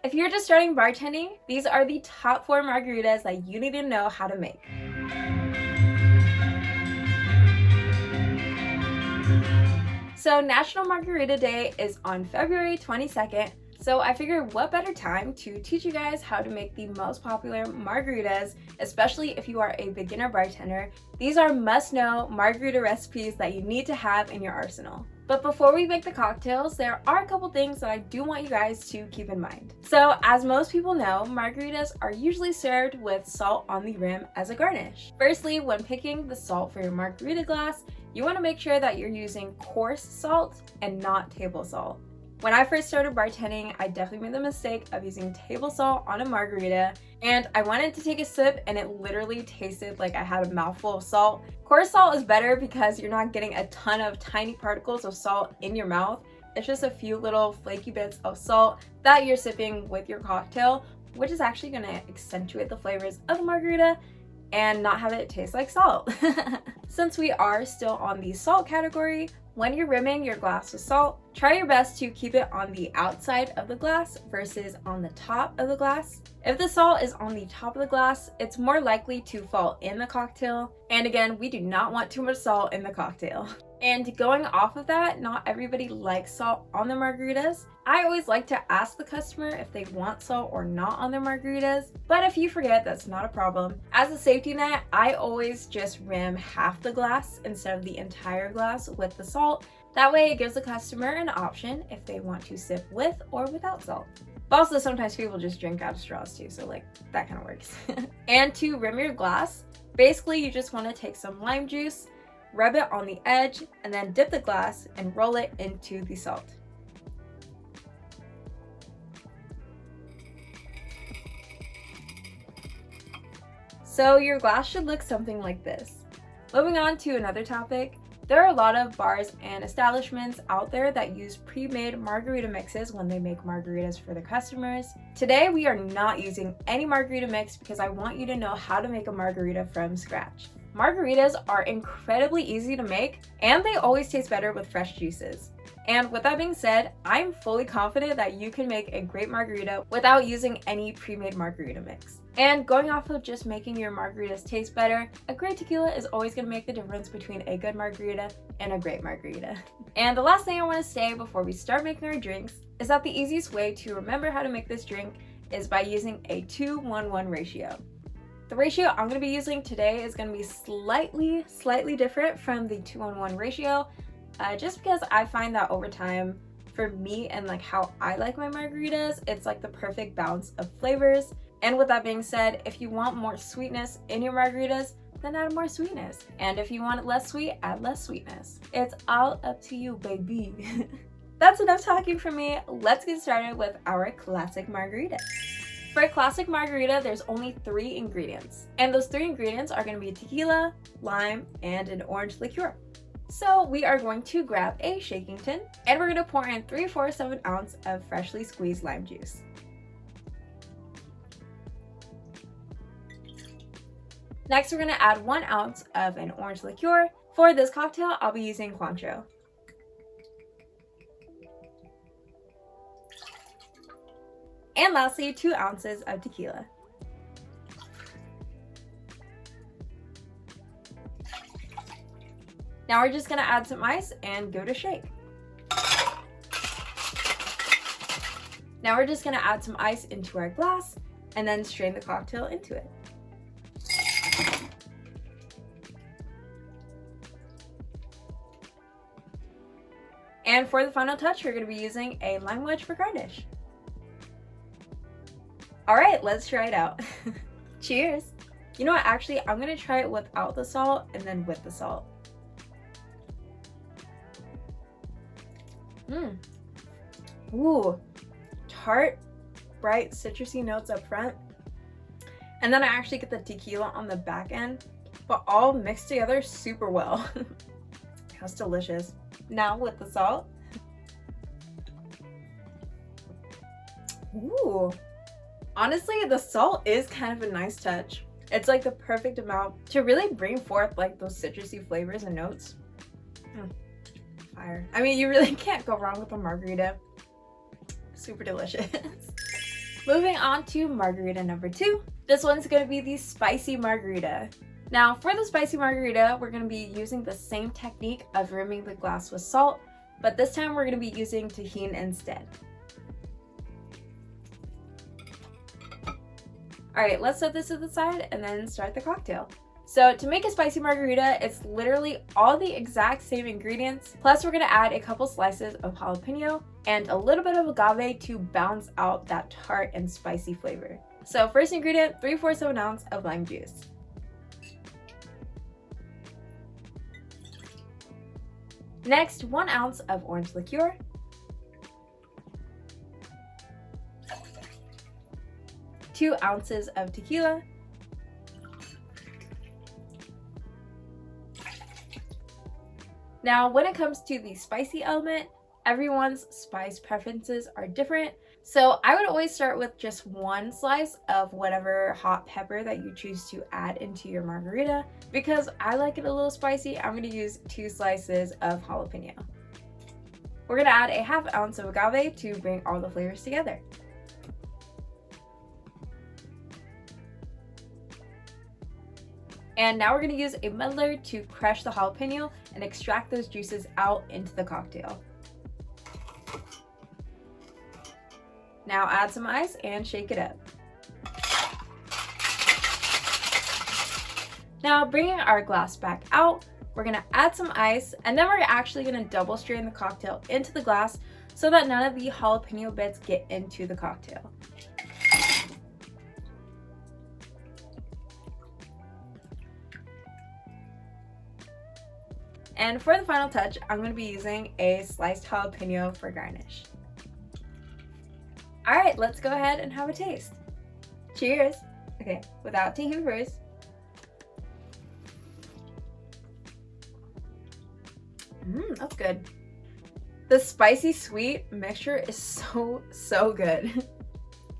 If you're just starting bartending, these are the top 4 margaritas that you need to know how to make. So National Margarita Day is on February 22nd, so I figured what better time to teach you guys how to make the most popular margaritas, especially if you are a beginner bartender. These are must-know margarita recipes that you need to have in your arsenal. But before we make the cocktails, there are a couple things that I do want you guys to keep in mind. So as most people know, margaritas are usually served with salt on the rim as a garnish. Firstly, when picking the salt for your margarita glass, you want to make sure that you're using coarse salt and not table salt. When I first started bartending, I definitely made the mistake of using table salt on a margarita, and I wanted to take a sip and it literally tasted like I had a mouthful of salt. Coarse salt is better because you're not getting a ton of tiny particles of salt in your mouth. It's just a few little flaky bits of salt that you're sipping with your cocktail, which is actually going to accentuate the flavors of the margarita and not have it taste like salt. Since we are still on the salt category, when you're rimming your glass with salt, try your best to keep it on the outside of the glass versus on the top of the glass. If the salt is on the top of the glass, it's more likely to fall in the cocktail. And again, we do not want too much salt in the cocktail. And going off of that, not everybody likes salt on their margaritas. I always like to ask the customer if they want salt or not on their margaritas, but if you forget, that's not a problem. As a safety net, I always just rim half the glass instead of the entire glass with the salt. That way it gives the customer an option if they want to sip with or without salt. But also sometimes people just drink out of straws too, so like that kind of works. And to rim your glass, basically you just want to take some lime juice, rub it on the edge, and then dip the glass and roll it into the salt. So your glass should look something like this. Moving on to another topic, there are a lot of bars and establishments out there that use pre-made margarita mixes when they make margaritas for their customers. Today we are not using any margarita mix because I want you to know how to make a margarita from scratch. Margaritas are incredibly easy to make, and they always taste better with fresh juices. And with that being said, I'm fully confident that you can make a great margarita without using any pre-made margarita mix. And going off of just making your margaritas taste better, a great tequila is always going to make the difference between a good margarita and a great margarita. And the last thing I want to say before we start making our drinks is that the easiest way to remember how to make this drink is by using a 2-1-1 ratio. The ratio I'm going to be using today is going to be slightly different from the 2-1-1 ratio, just because I find that over time, for me and like how I like my margaritas, it's like the perfect balance of flavors. And with that being said, if you want more sweetness in your margaritas, then add more sweetness. And if you want it less sweet, add less sweetness. It's all up to you, baby. That's enough talking from me. Let's get started with our classic margarita. For a classic margarita, there's only 3 ingredients. And those 3 ingredients are going to be tequila, lime, and an orange liqueur. So we are going to grab a shaking tin, and we're going to pour in 3/4 of an ounce of freshly squeezed lime juice. Next, we're going to add 1 ounce of an orange liqueur. For this cocktail, I'll be using Cointreau. And lastly, 2 ounces of tequila. Now we're just going to add some ice and go to shake. Now we're just going to add some ice into our glass and then strain the cocktail into it. And for the final touch, we're going to be using a lime wedge for garnish. All right, let's try it out. Cheers. You know what, actually, I'm going to try it without the salt and then with the salt. Ooh, tart, bright, citrusy notes up front. And then I actually get the tequila on the back end, but all mixed together super well. That's delicious. Now with the salt. Ooh. Honestly, the salt is kind of a nice touch. It's like the perfect amount to really bring forth like those citrusy flavors and notes. Fire. I mean, you really can't go wrong with a margarita. Super delicious. Moving on to margarita number 2. This one's going to be the spicy margarita. Now for the spicy margarita, we're going to be using the same technique of rimming the glass with salt, but this time we're going to be using tahini instead. Alright, let's set this to the side and then start the cocktail. So to make a spicy margarita, it's literally all the exact same ingredients, plus we're going to add a couple slices of jalapeno and a little bit of agave to balance out that tart and spicy flavor. So first ingredient, 3/4 of an ounce of lime juice. Next, 1 ounce of orange liqueur. 2 ounces of tequila. Now, when it comes to the spicy element, everyone's spice preferences are different. So I would always start with just 1 slice of whatever hot pepper that you choose to add into your margarita. Because I like it a little spicy, I'm going to use 2 slices of jalapeno. We're going to add a 1/2 ounce of agave to bring all the flavors together. And now we're going to use a muddler to crush the jalapeno and extract those juices out into the cocktail. Now add some ice and shake it up. Now bringing our glass back out, we're going to add some ice, and then we're actually going to double strain the cocktail into the glass so that none of the jalapeno bits get into the cocktail. And for the final touch, I'm going to be using a sliced jalapeno for garnish. Alright, let's go ahead and have a taste. Cheers! Okay, without tahini first. That's good. The spicy sweet mixture is so good.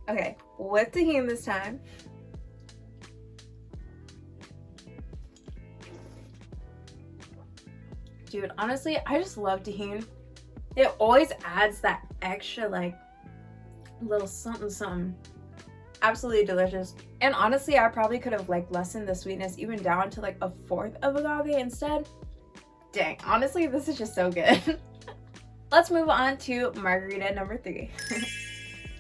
Okay, with tahini this time. Dude, honestly, I just love tahini. It always adds that extra, like, little something. Absolutely delicious. And honestly, I probably could have, like, lessened the sweetness even down to, like, a 1/4 of agave instead. Dang, honestly, this is just so good. Let's move on to margarita number 3.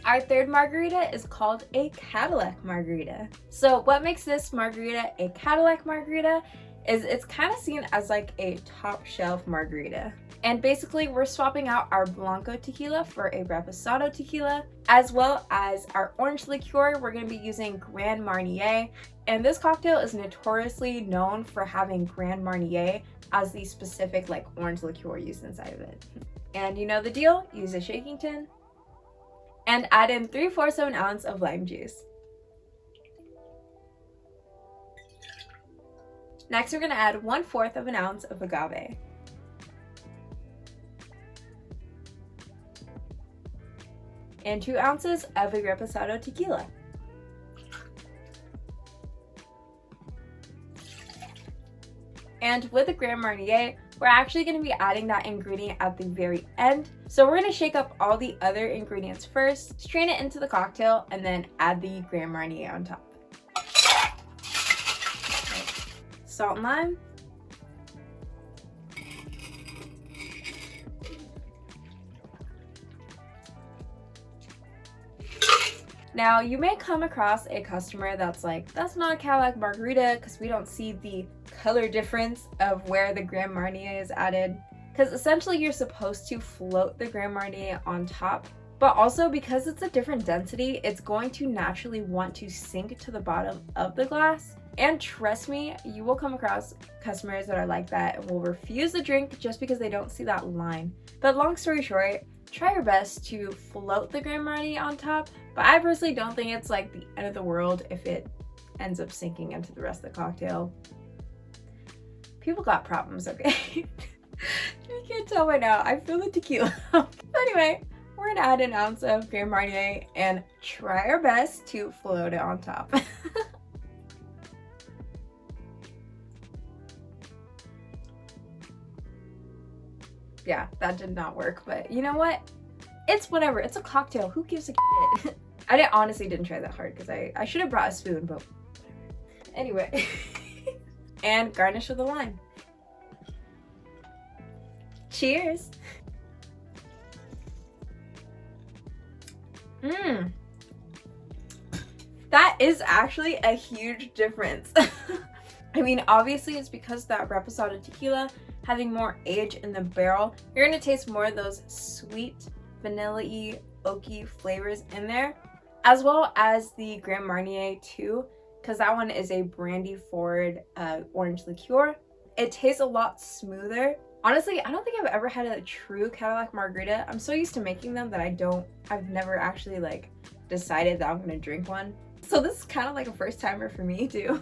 Our third margarita is called a Cadillac Margarita. So what makes this margarita a Cadillac Margarita is it's kind of seen as like a top shelf margarita. And basically we're swapping out our blanco tequila for a reposado tequila, as well as our orange liqueur. We're going to be using Grand Marnier, and this cocktail is notoriously known for having Grand Marnier as the specific like orange liqueur used inside of it. And you know the deal, use a shaking tin and add in 3/4 of an ounce of lime juice. Next, we're going to add 1/4 of an ounce of agave. And 2 ounces of a reposado tequila. And with the Grand Marnier, we're actually going to be adding that ingredient at the very end. So we're going to shake up all the other ingredients first, strain it into the cocktail, and then add the Grand Marnier on top. Salt and lime. Now, you may come across a customer that's like, that's not a Cadillac Margarita because we don't see the color difference of where the Grand Marnier is added. Because essentially you're supposed to float the Grand Marnier on top, but also because it's a different density, it's going to naturally want to sink to the bottom of the glass. And trust me, you will come across customers that are like that and will refuse the drink just because they don't see that line. But long story short, try your best to float the Grand Marnier on top, but I personally don't think it's like the end of the world if it ends up sinking into the rest of the cocktail. People got problems, okay? You can't tell by now, I feel the tequila. Anyway, we're gonna add an ounce of Grand Marnier and try our best to float it on top. Yeah, that did not work, but you know what? It's whatever. It's a cocktail. Who gives a shit? I honestly didn't try that hard because I should have brought a spoon, but anyway. And garnish with a lime. Cheers. That is actually a huge difference. I mean, obviously it's because that reposado tequila having more age in the barrel, you're gonna taste more of those sweet, vanilla-y, oaky flavors in there, as well as the Grand Marnier too, because that one is a brandy forward orange liqueur. It tastes a lot smoother. Honestly, I don't think I've ever had a true Cadillac Margarita. I'm so used to making them that I've never actually like decided that I'm gonna drink one. So this is kind of like a first timer for me too.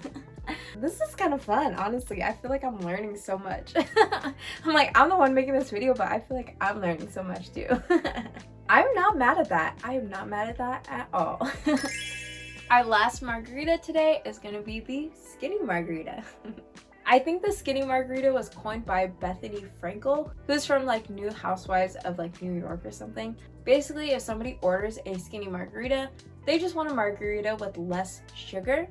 This is kind of fun, honestly. I feel like I'm learning so much. I'm like, I'm the one making this video, but I feel like I'm learning so much too. I'm not mad at that. I am not mad at that at all. Our last margarita today is gonna be the skinny margarita. I think the skinny margarita was coined by Bethany Frankel, who's from like New Housewives of like New York or something. Basically, if somebody orders a skinny margarita, they just want a margarita with less sugar.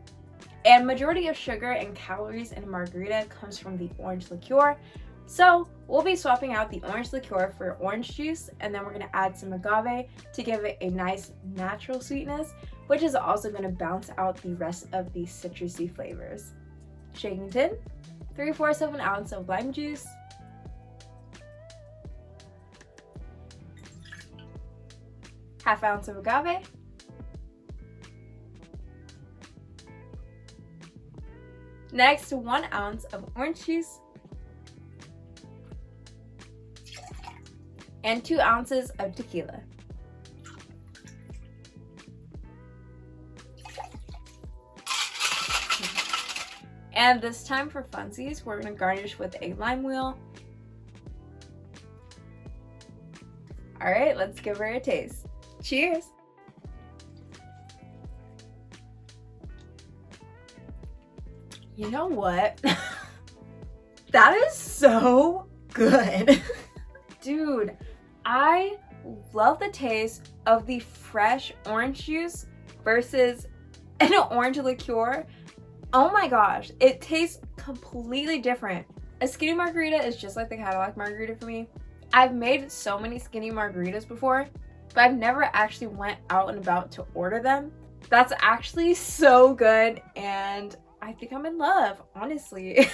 And majority of sugar and calories in a margarita comes from the orange liqueur. So we'll be swapping out the orange liqueur for orange juice, and then we're gonna add some agave to give it a nice natural sweetness, which is also gonna balance out the rest of the citrusy flavors. Shaking tin, 3/4 of an ounce of lime juice, ½ ounce of agave, next 1 ounce of orange juice, and 2 ounces of tequila. And this time for funsies, we're gonna garnish with a lime wheel. All right, let's give her a taste. Cheers. You know what? That is so good. Dude, I love the taste of the fresh orange juice versus an orange liqueur. Oh my gosh, it tastes completely different. A skinny margarita is just like the Cadillac Margarita for me. I've made so many skinny margaritas before, but I've never actually went out and about to order them. That's actually so good, and I think I'm in love, honestly.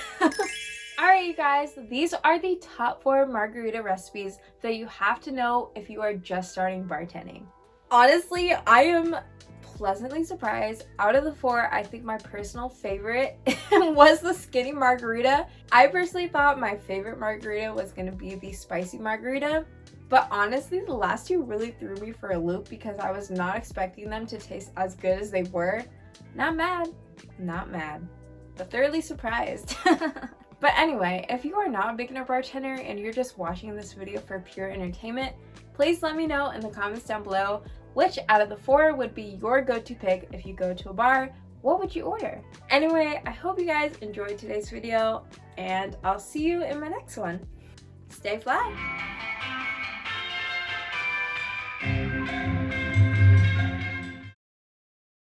Alright you guys, these are the top 4 margarita recipes that you have to know if you are just starting bartending. Honestly, I am pleasantly surprised. Out of the 4, I think my personal favorite was the skinny margarita. I personally thought my favorite margarita was going to be the spicy margarita, but honestly the last 2 really threw me for a loop because I was not expecting them to taste as good as they were. Not mad, but thoroughly surprised. But anyway, if you are not a beginner bartender and you're just watching this video for pure entertainment, please let me know in the comments down below which out of the 4 would be your go-to pick if you go to a bar. What would you order? Anyway, I hope you guys enjoyed today's video, and I'll see you in my next one. Stay fly!